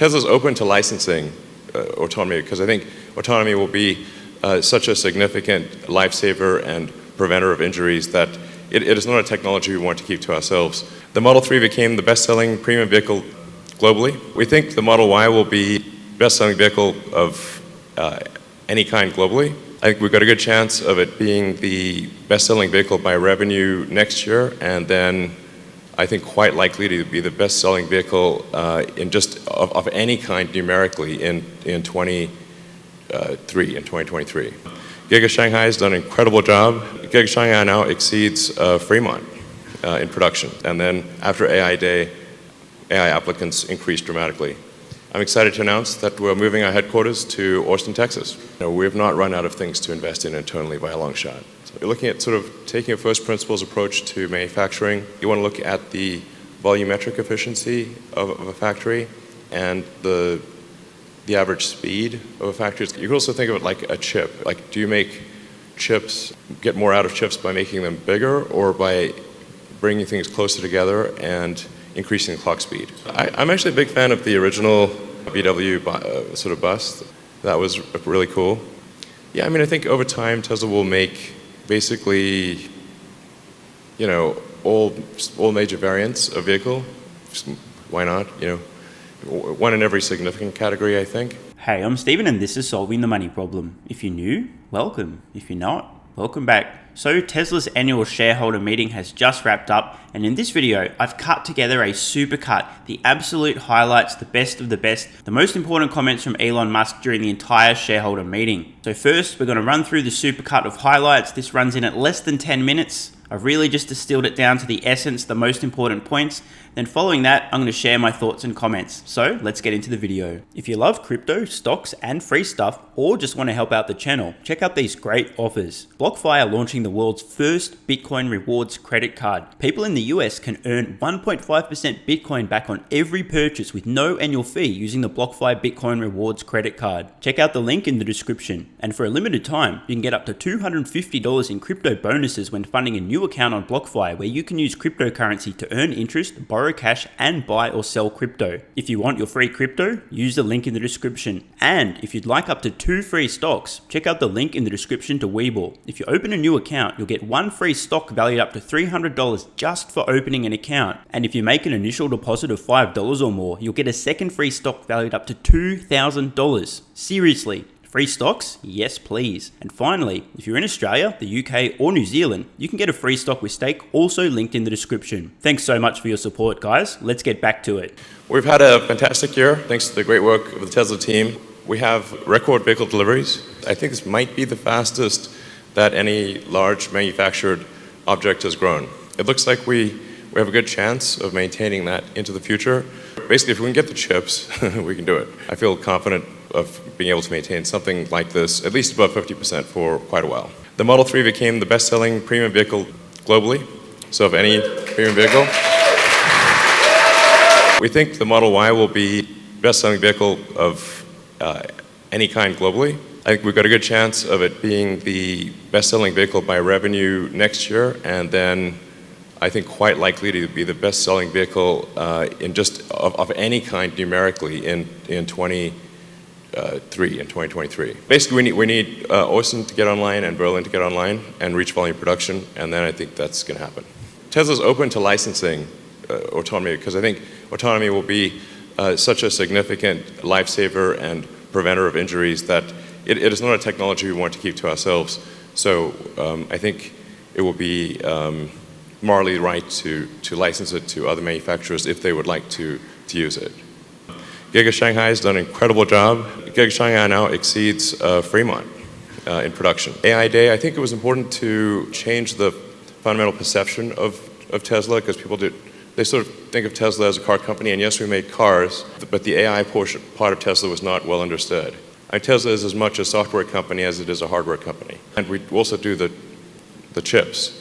Tesla's open to licensing autonomy because I think autonomy will be such a significant lifesaver and preventer of injuries that it is not a technology we want to keep to ourselves. The Model 3 became the best-selling premium vehicle globally. We think the Model Y will be best-selling vehicle of any kind globally. I think we've got a good chance of it being the best-selling vehicle by revenue next year, and then I think quite likely to be the best-selling vehicle in just of any kind numerically in 2023. Giga Shanghai has done an incredible job. Giga Shanghai now exceeds Fremont in production, and then after AI Day, AI applicants increased dramatically. I'm excited to announce that we're moving our headquarters to Austin, Texas. We have not run out of things to invest in internally by a long shot. So you're looking at sort of taking a first principles approach to manufacturing. You want to look at the volumetric efficiency of a factory and the average speed of a factory. You can also think of it like a chip. Like, do you make chips, get more out of chips by making them bigger or by bringing things closer together and increasing the clock speed? I'm actually a big fan of the original VW sort of bus. That was really cool. Yeah, I mean, I think over time Tesla will make basically, all major variants of vehicle. Why not? One in every significant category, I think. Hey, I'm Stephen and this is Solving the Money Problem. If you're new, welcome. If you're not, welcome back. So Tesla's annual shareholder meeting has just wrapped up, and in this video, I've cut together a supercut, the absolute highlights, the best of the best, the most important comments from Elon Musk during the entire shareholder meeting. So first, we're going to run through the supercut of highlights. This runs in at less than 10 minutes. I've really just distilled it down to the essence, the most important points. Then following that, I'm going to share my thoughts and comments. So let's get into the video. If you love crypto, stocks, and free stuff, or just want to help out the channel, check out these great offers. BlockFi are launching the world's first Bitcoin rewards credit card. People in the US can earn 1.5% Bitcoin back on every purchase with no annual fee using the BlockFi Bitcoin rewards credit card. Check out the link in the description. And for a limited time, you can get up to $250 in crypto bonuses when funding a new account on BlockFi, where you can use cryptocurrency to earn interest, borrow cash, and buy or sell crypto. If you want your free crypto, use the link in the description. And if you'd like up to 2 free stocks, check out the link in the description to WeBull. If you open a new account, you'll get 1 free stock valued up to $300 just for opening an account. And if you make an initial deposit of $5 or more, you'll get a second free stock valued up to $2,000. Seriously. Free stocks? Yes, please. And finally, if you're in Australia, the UK, or New Zealand, you can get a free stock with stake, also linked in the description. Thanks so much for your support, guys. Let's get back to it. We've had a fantastic year, thanks to the great work of the Tesla team. We have record vehicle deliveries. I think this might be the fastest that any large manufactured object has grown. It looks like we have a good chance of maintaining that into the future. Basically, if we can get the chips, we can do it. I feel confident of being able to maintain something like this, at least above 50% for quite a while. The Model 3 became the best-selling premium vehicle globally, so of any premium vehicle. We think the Model Y will be best-selling vehicle of any kind globally. I think we've got a good chance of it being the best-selling vehicle by revenue next year, and then I think quite likely to be the best-selling vehicle in just of any kind numerically in 2023. Basically, we need Austin to get online and Berlin to get online and reach volume production, and then I think that's going to happen. Tesla's open to licensing autonomy because I think autonomy will be such a significant lifesaver and preventer of injuries that it is not a technology we want to keep to ourselves. So I think it will be morally right to license it to other manufacturers if they would like to use it. Giga Shanghai has done an incredible job. Giga Shanghai now exceeds Fremont in production. AI Day, I think it was important to change the fundamental perception of Tesla because they sort of think of Tesla as a car company, and yes, we make cars, but the AI part of Tesla was not well understood. Tesla is as much a software company as it is a hardware company. And we also do the chips.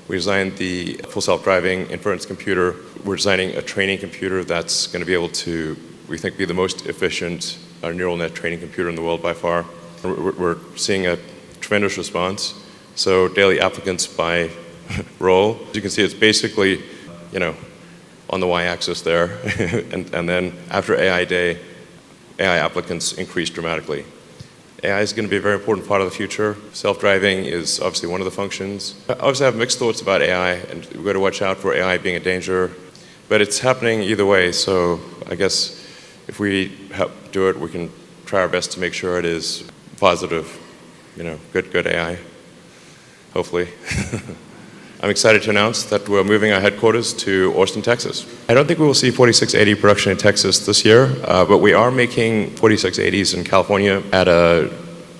We designed the full self-driving inference computer. We're designing a training computer that's going to be able to, we think, be the most efficient neural net training computer in the world by far. We're seeing a tremendous response. So daily applicants by role. As you can see, it's basically, on the y-axis there. and then after AI Day, AI applicants increase dramatically. AI is going to be a very important part of the future. Self-driving is obviously one of the functions. I obviously have mixed thoughts about AI, and we've got to watch out for AI being a danger. But it's happening either way, so I guess if we help do it, we can try our best to make sure it is positive, good AI, hopefully. I'm excited to announce that we're moving our headquarters to Austin, Texas. I don't think we will see 4680 production in Texas this year, but we are making 4680s in California at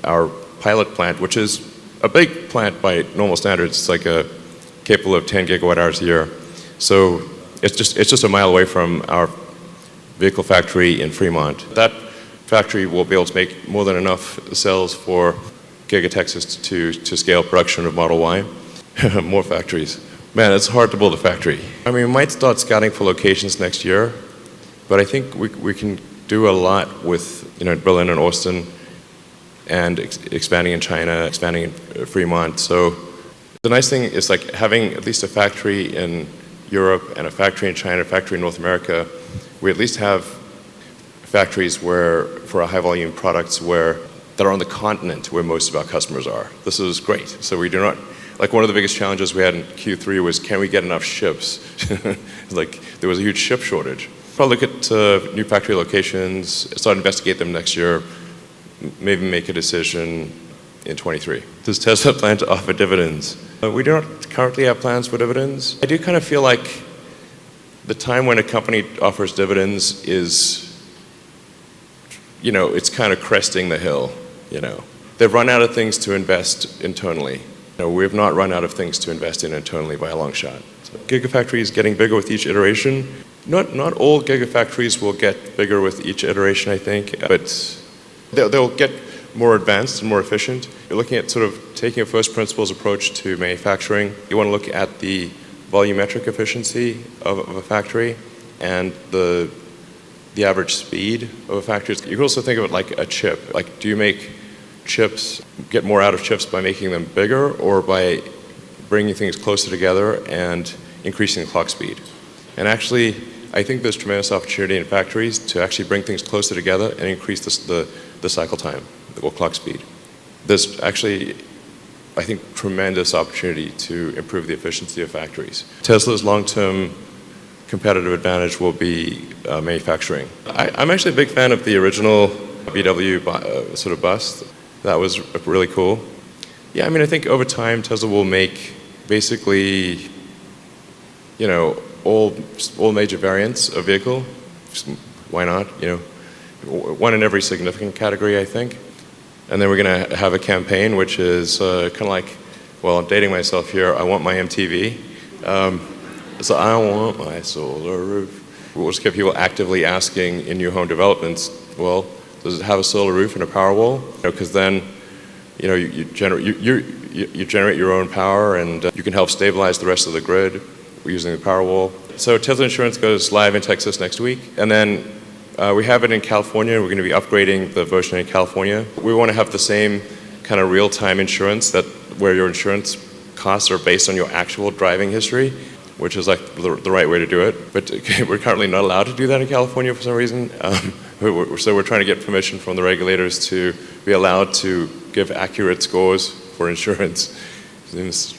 our pilot plant, which is a big plant by normal standards. It's like capable of 10 gigawatt hours a year. So it's just a mile away from our vehicle factory in Fremont. That factory will be able to make more than enough cells for Giga Texas to scale production of Model Y. More factories. Man, it's hard to build a factory. I mean, we might start scouting for locations next year, but I think we can do a lot with Berlin and Austin, and expanding in China, expanding in Fremont. So the nice thing is like having at least a factory in Europe and a factory in China, a factory in North America. We at least have factories for our high volume products that are on the continent where most of our customers are. This is great. So we do not, like one of the biggest challenges we had in Q3 was, can we get enough ships? Like there was a huge ship shortage. Probably look at new factory locations, start to investigate them next year, maybe make a decision in 23. Does Tesla plan to offer dividends? We do not currently have plans for dividends. I do kind of feel like the time when a company offers dividends is, it's kind of cresting the hill, They've run out of things to invest internally. We have not run out of things to invest in internally by a long shot. So Gigafactory is getting bigger with each iteration. Not all Gigafactories will get bigger with each iteration, I think, but they'll get more advanced and more efficient. You're looking at sort of taking a first principles approach to manufacturing. You want to look at the volumetric efficiency of a factory and the average speed of a factory. You can also think of it like a chip. Like, do you make chips, get more out of chips by making them bigger, or by bringing things closer together and increasing the clock speed? And actually, I think there's tremendous opportunity in factories to actually bring things closer together and increase the cycle time, or clock speed. There's actually, I think, tremendous opportunity to improve the efficiency of factories. Tesla's long-term competitive advantage will be manufacturing. I'm actually a big fan of the original VW sort of bus. That was really cool. Yeah, I mean, I think over time Tesla will make basically, all major variants of vehicle. Why not? One in every significant category, I think. And then we're going to have a campaign which is kind of like, well, I'm dating myself here. I want my MTV. So I want my solar roof. We'll just get people actively asking in new home developments, well, does it have a solar roof and a Powerwall? Because then, you generate your own power, and you can help stabilize the rest of the grid using the Powerwall. So Tesla Insurance goes live in Texas next week, and then we have it in California. We're going to be upgrading the version in California. We want to have the same kind of real-time insurance where your insurance costs are based on your actual driving history, which is like the right way to do it. But we're currently not allowed to do that in California for some reason. So we're trying to get permission from the regulators to be allowed to give accurate scores for insurance. Seems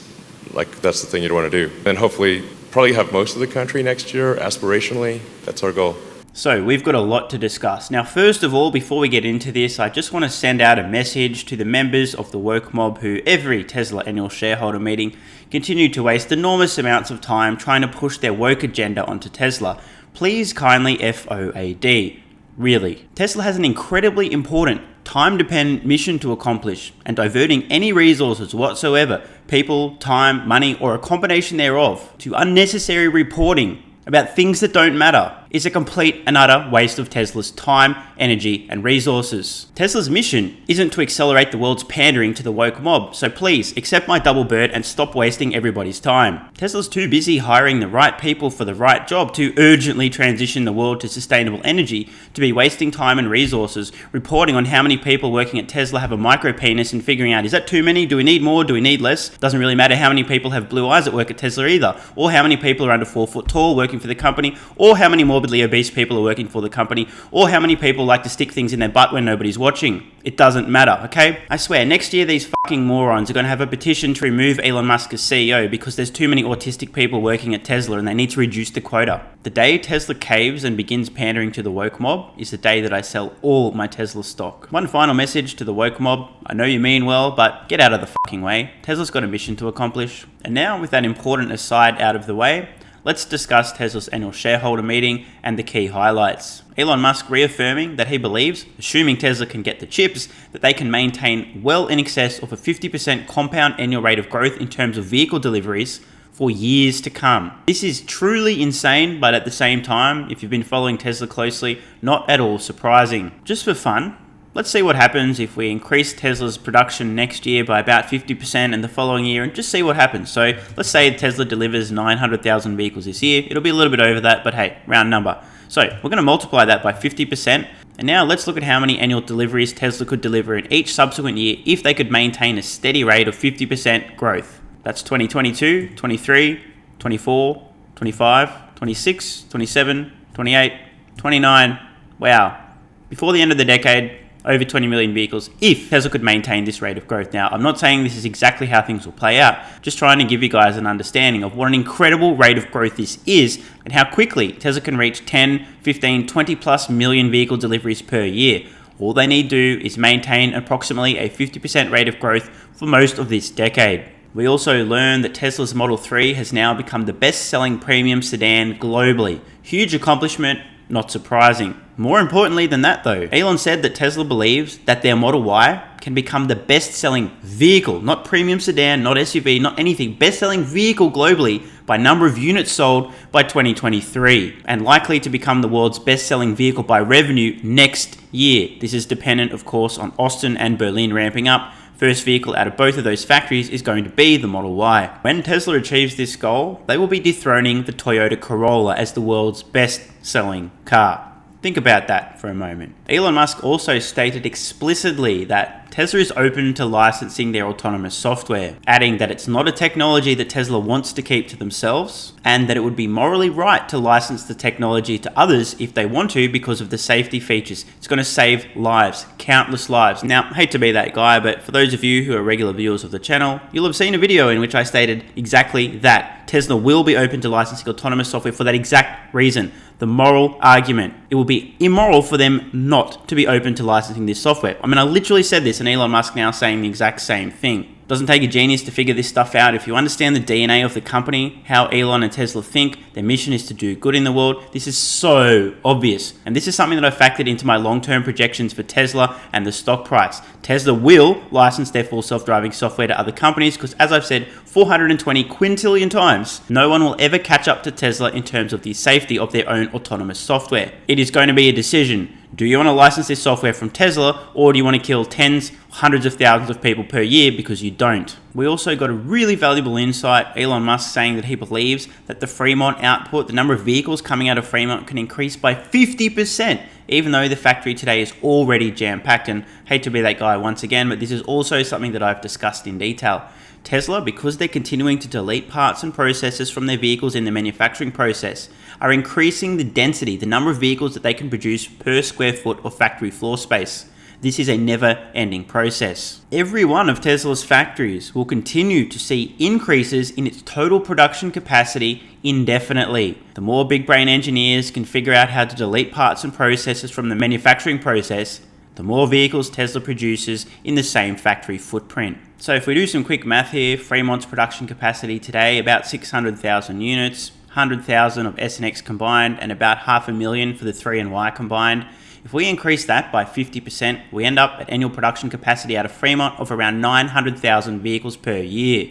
like that's the thing you'd want to do. And hopefully, probably have most of the country next year, aspirationally. That's our goal. So we've got a lot to discuss. Now, first of all, before we get into this, I just want to send out a message to the members of the woke mob who every Tesla annual shareholder meeting continue to waste enormous amounts of time trying to push their woke agenda onto Tesla. Please kindly FOAD. Really. Tesla has an incredibly important, time-dependent mission to accomplish, and diverting any resources whatsoever, people, time, money, or a combination thereof, to unnecessary reporting about things that don't matter is a complete and utter waste of Tesla's time, energy, and resources. Tesla's mission isn't to accelerate the world's pandering to the woke mob, so please accept my double bird and stop wasting everybody's time. Tesla's too busy hiring the right people for the right job to urgently transition the world to sustainable energy to be wasting time and resources reporting on how many people working at Tesla have a micro penis and figuring out, is that too many? Do we need more? Do we need less? Doesn't really matter how many people have blue eyes at work at Tesla either, or how many people are under 4 foot tall working for the company, or how many more morbidly obese people are working for the company, or how many people like to stick things in their butt when nobody's watching. It doesn't matter, okay? I swear, next year these fucking morons are going to have a petition to remove Elon Musk as CEO because there's too many autistic people working at Tesla and they need to reduce the quota. The day Tesla caves and begins pandering to the woke mob is the day that I sell all my Tesla stock. One final message to the woke mob. I know you mean well, but get out of the fucking way. Tesla's got a mission to accomplish. And now, with that important aside out of the way, let's discuss Tesla's annual shareholder meeting and the key highlights. Elon Musk reaffirming that he believes, assuming Tesla can get the chips, that they can maintain well in excess of a 50% compound annual rate of growth in terms of vehicle deliveries for years to come. This is truly insane, but at the same time, if you've been following Tesla closely, not at all surprising. Just for fun, let's see what happens if we increase Tesla's production next year by about 50% and the following year, and just see what happens. So let's say Tesla delivers 900,000 vehicles this year. It'll be a little bit over that, but hey, round number. So we're going to multiply that by 50%. And now let's look at how many annual deliveries Tesla could deliver in each subsequent year if they could maintain a steady rate of 50% growth. That's 2022, 23, 24, 25, 26, 27, 28, 29. Wow. Before the end of the decade, over 20 million vehicles if Tesla could maintain this rate of growth. Now, I'm not saying this is exactly how things will play out, just trying to give you guys an understanding of what an incredible rate of growth this is and how quickly Tesla can reach 10, 15, 20 plus million vehicle deliveries per year. All they need to do is maintain approximately a 50% rate of growth for most of this decade. We also learned that Tesla's Model 3 has now become the best-selling premium sedan globally. Huge accomplishment, not surprising. More importantly than that though, Elon said that Tesla believes that their Model Y can become the best-selling vehicle, not premium sedan, not SUV, not anything, best-selling vehicle globally by number of units sold by 2023, and likely to become the world's best-selling vehicle by revenue next year. This is dependent, of course, on Austin and Berlin ramping up. First vehicle out of both of those factories is going to be the Model Y. When Tesla achieves this goal, they will be dethroning the Toyota Corolla as the world's best-selling car. Think about that for a moment. Elon Musk also stated explicitly that Tesla is open to licensing their autonomous software, adding that it's not a technology that Tesla wants to keep to themselves, and that it would be morally right to license the technology to others if they want to because of the safety features. It's going to save lives, countless lives. Now, I hate to be that guy, but for those of you who are regular viewers of the channel, you'll have seen a video in which I stated exactly that. Tesla will be open to licensing autonomous software for that exact reason. The moral argument. It will be immoral for them not to be open to licensing this software. I mean, I literally said this, and Elon Musk now saying the exact same thing. Doesn't take a genius to figure this stuff out. If you understand the DNA of the company, how Elon and Tesla think, their mission is to do good in the world, this is so obvious. And this is something that I factored into my long-term projections for Tesla and the stock price. Tesla will license their full self-driving software to other companies because, as I've said 420 quintillion times, no one will ever catch up to Tesla in terms of the safety of their own autonomous software. It is going to be a decision. Do you want to license this software from Tesla, or do you want to kill tens, hundreds of thousands of people per year because you don't? We also got a really valuable insight, Elon Musk saying that he believes that the Fremont output, the number of vehicles coming out of Fremont, can increase by 50%, even though the factory today is already jam-packed. And hate to be that guy once again, but this is also something that I've discussed in detail. Tesla, because they're continuing to delete parts and processes from their vehicles in the manufacturing process, are increasing the density, the number of vehicles that they can produce per square foot of factory floor space. This is a never-ending process. Every one of Tesla's factories will continue to see increases in its total production capacity indefinitely. The more big brain engineers can figure out how to delete parts and processes from the manufacturing process, the more vehicles Tesla produces in the same factory footprint. So if we do some quick math here, Fremont's production capacity today, about 600,000 units, 100,000 of S and X combined, and about 500,000 for the 3 and Y combined. If we increase that by 50%, we end up at annual production capacity out of Fremont of around 900,000 vehicles per year.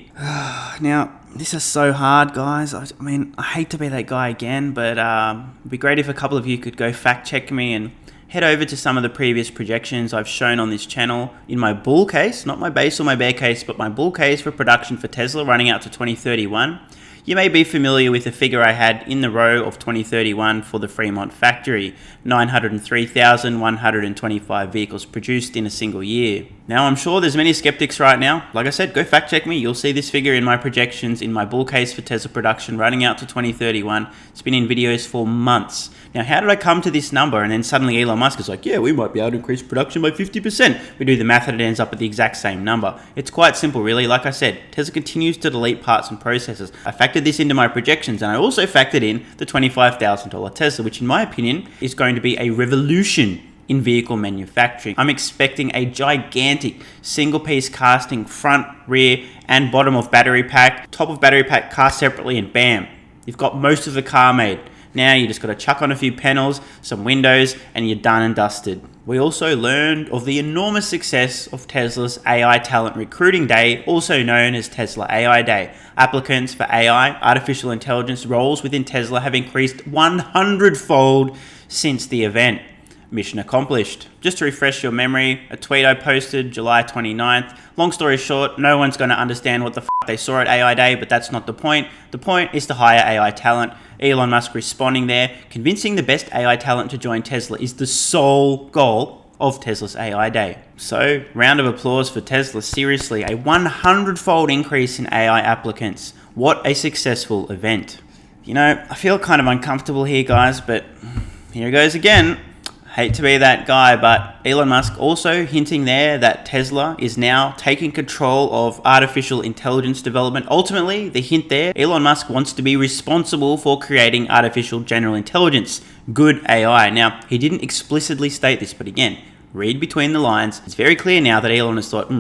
Now, this is so hard, guys. I mean, I hate to be that guy again, but it'd be great if a couple of you could go fact check me and head over to some of the previous projections I've shown on this channel in my bull case, not my base or my bear case, but my bull case for production for Tesla running out to 2031. You may be familiar with the figure I had in the row of 2031 for the Fremont factory, 903,125 vehicles produced in a single year. Now, I'm sure there's many skeptics right now. Like I said, go fact check me. You'll see this figure in my projections in my bull case for Tesla production running out to 2031. It's been in videos for months. Now, how did I come to this number? And then suddenly Elon Musk is like, yeah, we might be able to increase production by 50%. We do the math and it ends up at the exact same number. It's quite simple, really. Like I said, Tesla continues to delete parts and processes. I factored this into my projections, and I also factored in the $25,000 Tesla, which in my opinion is going to be a revolution in vehicle manufacturing. I'm expecting a gigantic single piece casting front, rear, and bottom of battery pack, top of battery pack cast separately, and bam, you've got most of the car made. Now you just got to chuck on a few panels, some windows, and you're done and dusted. We also learned of the enormous success of Tesla's AI Talent Recruiting Day, also known as Tesla AI Day. Applicants for AI, artificial intelligence roles within Tesla have increased 100-fold since the event. Mission accomplished. Just to refresh your memory, a tweet I posted July 29th. Long story short, no one's going to understand what the they saw at AI Day, but that's not the point. The point is to hire AI talent. Elon Musk responding there, convincing the best AI talent to join Tesla is the sole goal of Tesla's AI Day. So, round of applause for Tesla. Seriously, a 100-fold increase in AI applicants. What a successful event. You know, I feel kind of uncomfortable here, guys, but here goes again. Hate to be that guy, but Elon Musk also hinting there that Tesla is now taking control of artificial intelligence development. Ultimately, the hint there, Elon Musk wants to be responsible for creating artificial general intelligence, good AI. Now, he didn't explicitly state this, but again, read between the lines. It's very clear now that Elon has thought,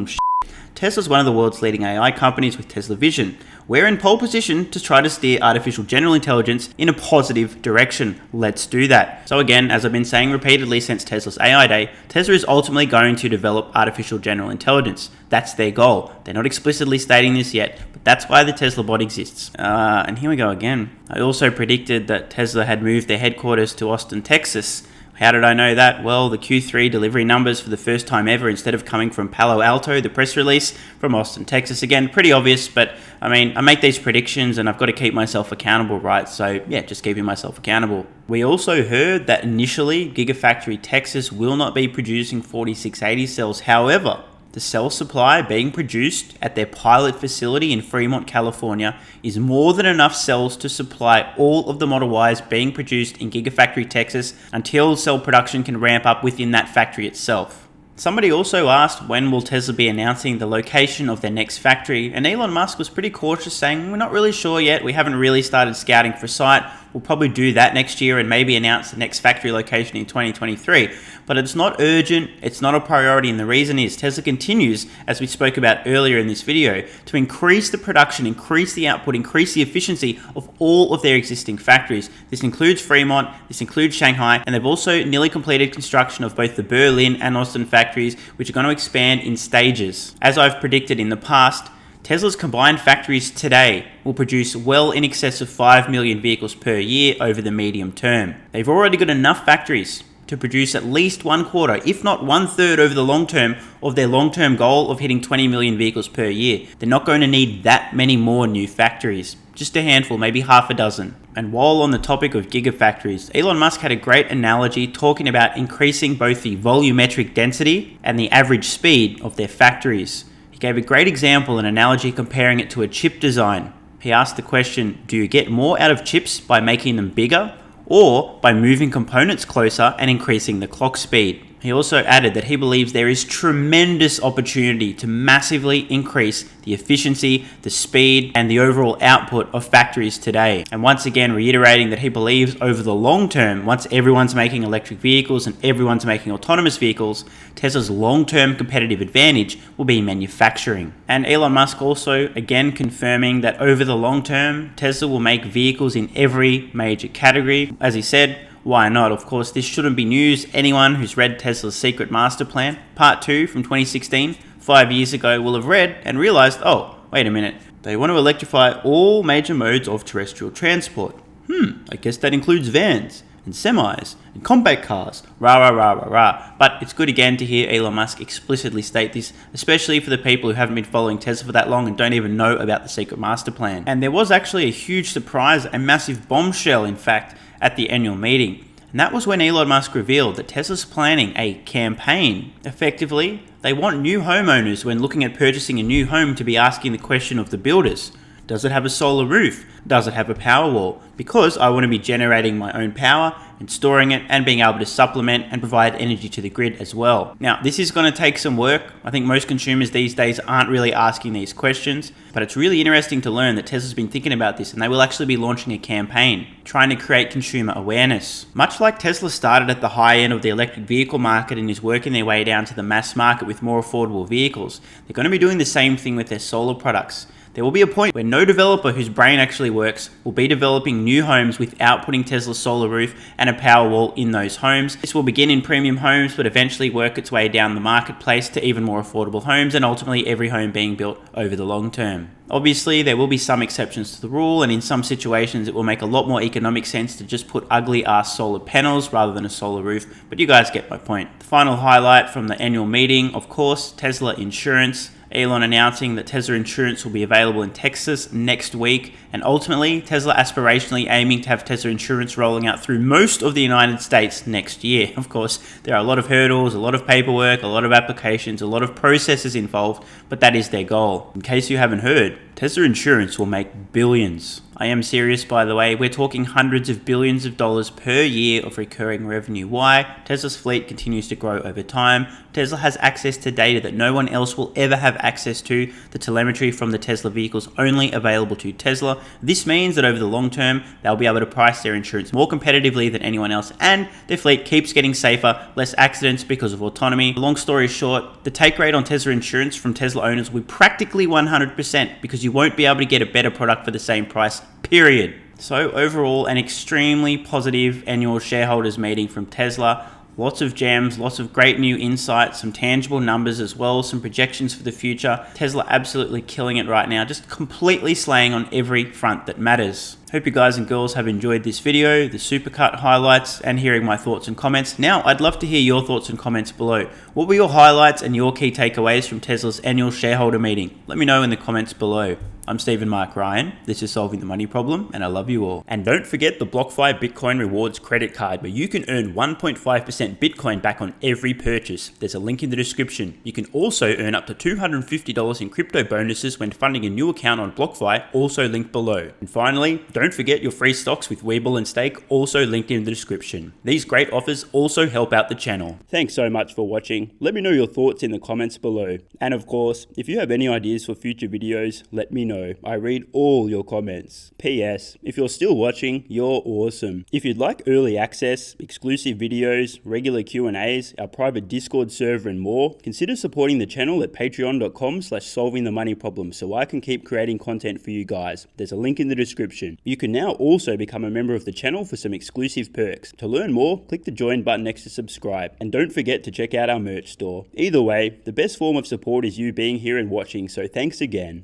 Tesla's one of the world's leading AI companies with Tesla Vision. We're in pole position to try to steer artificial general intelligence in a positive direction. Let's do that. So again, as I've been saying repeatedly since Tesla's AI Day, Tesla is ultimately going to develop artificial general intelligence. That's their goal. They're not explicitly stating this yet, but that's why the Tesla bot exists. And here we go again. I also predicted that Tesla had moved their headquarters to Austin, Texas. How did I know that? Well, the Q3 delivery numbers for the first time ever, instead of coming from Palo Alto, the press release from Austin, Texas. Again, pretty obvious, but I mean, I make these predictions and I've got to keep myself accountable, right? So yeah, just keeping myself accountable. We also heard that initially Gigafactory Texas will not be producing 4680 cells. However, the cell supply being produced at their pilot facility in Fremont, California is more than enough cells to supply all of the Model Ys being produced in Gigafactory Texas until cell production can ramp up within that factory itself. Somebody also asked when will Tesla be announcing the location of their next factory, and Elon Musk was pretty cautious, saying we're not really sure yet, we haven't really started scouting for a site. We'll probably do that next year and maybe announce the next factory location in 2023. But it's not urgent, it's not a priority, and the reason is Tesla continues, as we spoke about earlier in this video, to increase the production, increase the output, increase the efficiency of all of their existing factories. This includes Fremont, this includes Shanghai, and they've also nearly completed construction of both the Berlin and Austin factories, which are going to expand in stages. As I've predicted in the past, Tesla's combined factories today will produce well in excess of 5 million vehicles per year over the medium term. They've already got enough factories to produce at least 1/4, if not 1/3 over the long term of their long-term goal of hitting 20 million vehicles per year. They're not going to need that many more new factories. Just a handful, maybe half a dozen. And while on the topic of gigafactories, Elon Musk had a great analogy talking about increasing both the volumetric density and the average speed of their factories. He gave a great example, an analogy comparing it to a chip design. He asked the question, do you get more out of chips by making them bigger or by moving components closer and increasing the clock speed? He also added that he believes there is tremendous opportunity to massively increase the efficiency, the speed, and the overall output of factories today. And once again, reiterating that he believes over the long term, once everyone's making electric vehicles and everyone's making autonomous vehicles, Tesla's long-term competitive advantage will be manufacturing. And Elon Musk also, again, confirming that over the long term, Tesla will make vehicles in every major category. As he said, why not? Of course, this shouldn't be news. Anyone who's read Tesla's Secret Master Plan, Part 2 from 2016, 5 years ago, will have read and realized, oh, wait a minute. They want to electrify all major modes of terrestrial transport. I guess that includes vans and semis and compact cars. Rah, rah, rah, rah, rah. But it's good again to hear Elon Musk explicitly state this, especially for the people who haven't been following Tesla for that long and don't even know about the Secret Master Plan. And there was actually a huge surprise, a massive bombshell, in fact, at the annual meeting. And that was when Elon Musk revealed that Tesla's planning a campaign. Effectively, they want new homeowners when looking at purchasing a new home to be asking the question of the builders. Does it have a solar roof? Does it have a power wall? Because I want to be generating my own power and storing it and being able to supplement and provide energy to the grid as well. Now, this is going to take some work. I think most consumers these days aren't really asking these questions, but it's really interesting to learn that Tesla's been thinking about this and they will actually be launching a campaign trying to create consumer awareness. Much like Tesla started at the high end of the electric vehicle market and is working their way down to the mass market with more affordable vehicles, they're going to be doing the same thing with their solar products. There will be a point where no developer whose brain actually works will be developing new homes without putting Tesla's solar roof and a power wall in those homes. This will begin in premium homes, but eventually work its way down the marketplace to even more affordable homes and ultimately every home being built over the long term. Obviously, there will be some exceptions to the rule, and in some situations it will make a lot more economic sense to just put ugly ass solar panels rather than a solar roof, but you guys get my point. The final highlight from the annual meeting, of course, Tesla insurance. Elon announcing that Tesla insurance will be available in Texas next week, and ultimately Tesla aspirationally aiming to have Tesla insurance rolling out through most of the United States next year. Of course, there are a lot of hurdles, a lot of paperwork, a lot of applications, a lot of processes involved, but that is their goal. In case you haven't heard, Tesla insurance will make billions. I am serious, by the way. We're talking hundreds of billions of dollars per year of recurring revenue. Why? Tesla's fleet continues to grow over time. Tesla has access to data that no one else will ever have access to. The telemetry from the Tesla vehicles only available to Tesla. This means that over the long term, they'll be able to price their insurance more competitively than anyone else, and their fleet keeps getting safer, less accidents because of autonomy. Long story short, the take rate on Tesla insurance from Tesla owners will be practically 100% because you won't be able to get a better product for the same price, period. So overall, an extremely positive annual shareholders meeting from Tesla. Lots of gems, lots of great new insights, some tangible numbers as well, some projections for the future. Tesla absolutely killing it right now, just completely slaying on every front that matters. Hope you guys and girls have enjoyed this video, the Supercut highlights, and hearing my thoughts and comments. Now, I'd love to hear your thoughts and comments below. What were your highlights and your key takeaways from Tesla's annual shareholder meeting? Let me know in the comments below. I'm Stephen Mark Ryan, this is Solving the Money Problem, and I love you all. And don't forget the BlockFi Bitcoin Rewards credit card, where you can earn 1.5% Bitcoin back on every purchase. There's a link in the description. You can also earn up to $250 in crypto bonuses when funding a new account on BlockFi, also linked below. And finally, don't forget your free stocks with WeBull and Stake, also linked in the description. These great offers also help out the channel. Thanks so much for watching. Let me know your thoughts in the comments below. And of course, if you have any ideas for future videos, let me know. I read all your comments. P.S. If you're still watching, you're awesome. If you'd like early access, exclusive videos, regular Q&As, our private Discord server and more, consider supporting the channel at patreon.com/solvingthemoneyproblem so I can keep creating content for you guys. There's a link in the description. You can now also become a member of the channel for some exclusive perks. To learn more, click the join button next to subscribe. And don't forget to check out our merch store. Either way, the best form of support is you being here and watching, so thanks again.